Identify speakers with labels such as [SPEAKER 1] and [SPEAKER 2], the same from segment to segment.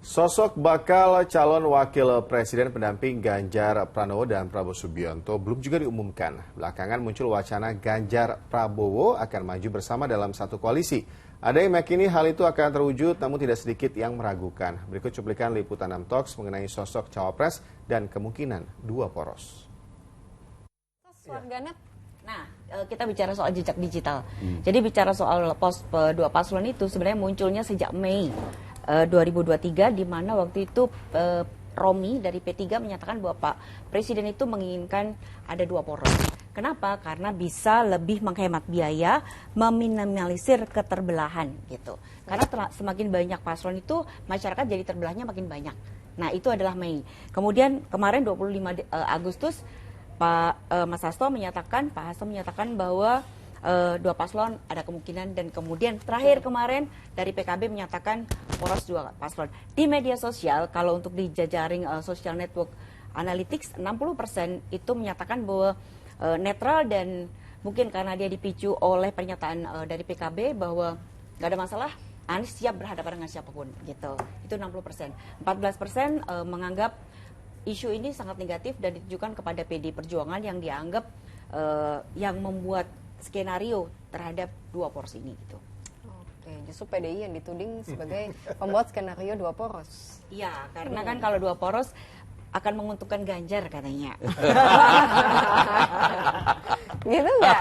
[SPEAKER 1] Sosok bakal calon wakil presiden pendamping Ganjar Pranowo dan Prabowo Subianto belum juga diumumkan. Belakangan muncul wacana Ganjar Prabowo akan maju bersama dalam satu koalisi. Ada yang meyakini hal itu akan terwujud, namun tidak sedikit yang meragukan. Berikut cuplikan liputan 6 Talks mengenai sosok cawapres dan kemungkinan dua poros.
[SPEAKER 2] Warganet. Nah, kita bicara soal jejak digital. Jadi bicara soal dua paslon itu sebenarnya munculnya sejak Mei 2023, di mana waktu itu Romi dari P3 menyatakan bahwa Pak Presiden itu menginginkan ada dua poros. Kenapa? Karena bisa lebih menghemat biaya, meminimalisir keterbelahan gitu. Karena semakin banyak paslon itu masyarakat jadi terbelahnya makin banyak. Nah, itu adalah Mei. Kemudian kemarin 25 Agustus Pak Hasto menyatakan bahwa dua paslon ada kemungkinan, dan kemudian terakhir kemarin dari PKB menyatakan poros dua paslon. Di media sosial, kalau untuk di jejaring social network analytics, 60% itu menyatakan bahwa netral, dan mungkin karena dia dipicu oleh pernyataan dari PKB bahwa nggak ada masalah, Anies siap berhadapan dengan siapapun gitu. Itu 60%. 14% menganggap isu ini sangat negatif dan ditujukan kepada PD Perjuangan yang dianggap yang membuat skenario terhadap dua poros ini gitu.
[SPEAKER 3] Oke, justru PDI yang dituding sebagai pembuat skenario dua poros.
[SPEAKER 2] Iya, karena kan kalau dua poros akan menguntungkan Ganjar katanya.
[SPEAKER 3] Gitu nggak?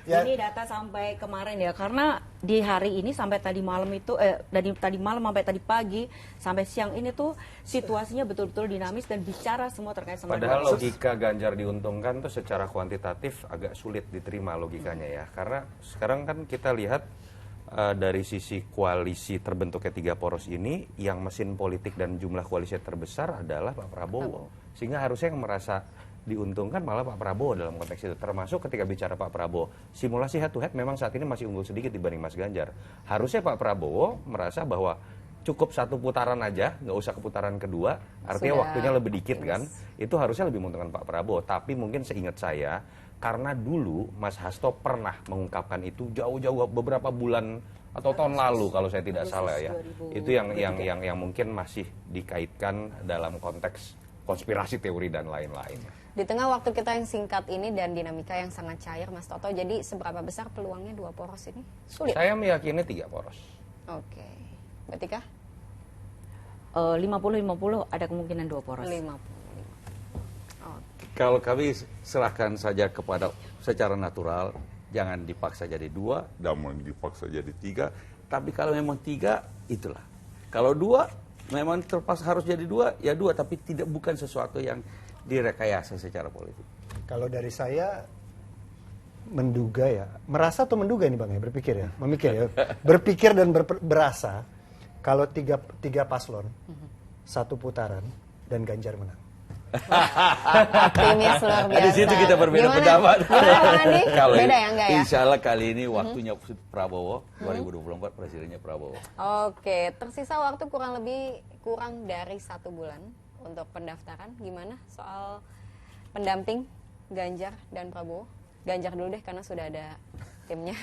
[SPEAKER 2] Ini data sampai kemarin ya, karena di hari ini sampai tadi malam itu dari tadi malam sampai tadi pagi sampai siang ini tuh situasinya betul-betul dinamis dan bicara semua terkait sama
[SPEAKER 4] padahal logika Ganjar diuntungkan tuh secara kuantitatif agak sulit diterima logikanya ya, karena sekarang kan kita lihat dari sisi koalisi terbentuknya tiga poros ini, yang mesin politik dan jumlah koalisi terbesar adalah Pak Prabowo, sehingga harusnya yang merasa diuntungkan malah Pak Prabowo dalam konteks itu. Termasuk ketika bicara Pak Prabowo, simulasi head to head memang saat ini masih unggul sedikit dibanding Mas Ganjar. Harusnya Pak Prabowo merasa bahwa cukup satu putaran aja, nggak usah ke putaran kedua, artinya waktunya lebih dikit kan, itu harusnya lebih menguntungkan Pak Prabowo. Tapi mungkin seingat saya, karena dulu Mas Hasto pernah mengungkapkan itu jauh-jauh beberapa bulan atau tahun lalu kalau saya tidak salah ya, itu yang mungkin masih dikaitkan dalam konteks konspirasi teori dan lain-lain.
[SPEAKER 3] Di tengah waktu kita yang singkat ini dan dinamika yang sangat cair, Mas Toto, jadi seberapa besar peluangnya dua poros ini? Sulit?
[SPEAKER 4] Saya meyakini tiga poros.
[SPEAKER 3] Oke. Berarti kah?
[SPEAKER 2] 50-50 ada kemungkinan dua poros.
[SPEAKER 3] 50.
[SPEAKER 5] Kalau kami serahkan saja kepada secara natural, jangan dipaksa jadi dua, jangan dipaksa jadi tiga. Tapi kalau memang tiga, itulah. Kalau dua, memang terpaksa harus jadi dua, ya dua. Tapi bukan sesuatu yang direkayasa secara politik.
[SPEAKER 6] Kalau dari saya menduga ya, merasa atau menduga ini Bang ya, berpikir ya, memikir ya, berpikir dan berasa kalau tiga paslon, satu putaran dan Ganjar menang.
[SPEAKER 3] Optimis luar biasa.
[SPEAKER 5] Di situ kita berbeda pendapat.
[SPEAKER 3] Kalau beda ya enggak ya?
[SPEAKER 5] Insya Allah kali ini waktunya Prabowo, 2024 presidennya Prabowo.
[SPEAKER 3] Oke, tersisa waktu kurang dari 1 bulan untuk pendaftaran. Gimana soal pendamping Ganjar dan Prabowo? Ganjar dulu deh karena sudah ada timnya.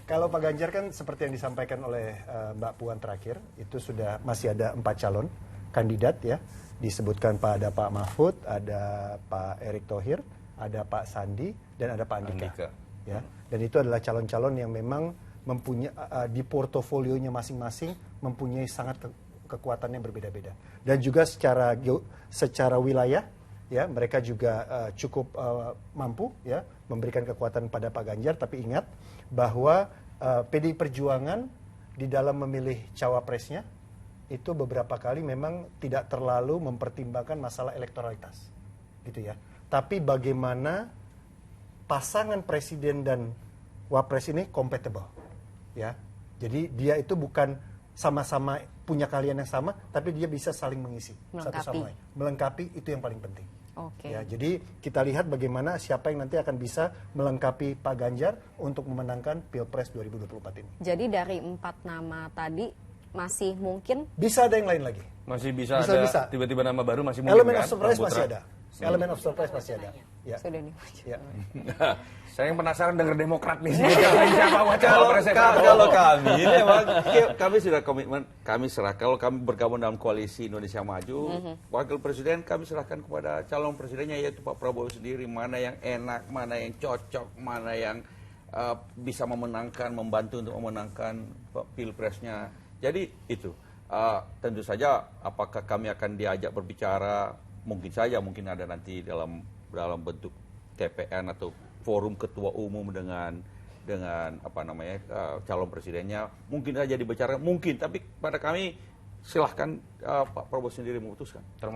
[SPEAKER 6] Kalau Pak Ganjar kan seperti yang disampaikan oleh Mbak Puan terakhir, itu masih ada 4 calon kandidat ya. Disebutkan ada Pak Mahfud, ada Pak Erick Thohir, ada Pak Sandi, dan ada Pak Andika. Ya. Dan itu adalah calon-calon yang memang mempunyai di portofolionya masing-masing mempunyai sangat kekuatan yang berbeda-beda. Dan juga secara wilayah, ya mereka juga cukup mampu ya memberikan kekuatan pada Pak Ganjar. Tapi ingat bahwa PDI Perjuangan di dalam memilih cawapresnya itu beberapa kali memang tidak terlalu mempertimbangkan masalah elektoralitas, gitu ya. Tapi bagaimana pasangan presiden dan wapres ini compatible, ya. Jadi dia itu bukan sama-sama punya kalian yang sama, tapi dia bisa saling mengisi satu sama lain. Melengkapi itu yang paling penting.
[SPEAKER 3] Oke.
[SPEAKER 6] Ya, jadi kita lihat bagaimana siapa yang nanti akan bisa melengkapi Pak Ganjar untuk memenangkan Pilpres 2024 ini.
[SPEAKER 3] Jadi dari 4 nama tadi masih mungkin
[SPEAKER 6] bisa ada yang lain lagi.
[SPEAKER 4] Masih bisa ada tiba-tiba nama baru masih mungkin
[SPEAKER 6] elemen
[SPEAKER 4] kan?
[SPEAKER 6] of surprise masih ada. Elemen of surprise pasti ada. Ya.
[SPEAKER 3] Sudah dimaju.
[SPEAKER 6] Ya.
[SPEAKER 4] Saya yang penasaran denger Demokrat nih siapa wacana
[SPEAKER 5] Kalau
[SPEAKER 4] presiden Prabowo.
[SPEAKER 5] kalau kami memang kami sudah komitmen, kami serah kalau kami bergabung dalam koalisi Indonesia Maju, wakil presiden kami serahkan kepada calon presidennya yaitu Pak Prabowo sendiri, mana yang enak, mana yang cocok, mana yang bisa memenangkan, membantu untuk memenangkan pilpresnya. Jadi itu tentu saja apakah kami akan diajak berbicara, mungkin saja, mungkin ada nanti dalam bentuk TPN atau forum ketua umum dengan apa namanya calon presidennya, mungkin saja dibicarakan, mungkin, tapi pada kami silahkan Pak Prabowo sendiri memutuskan.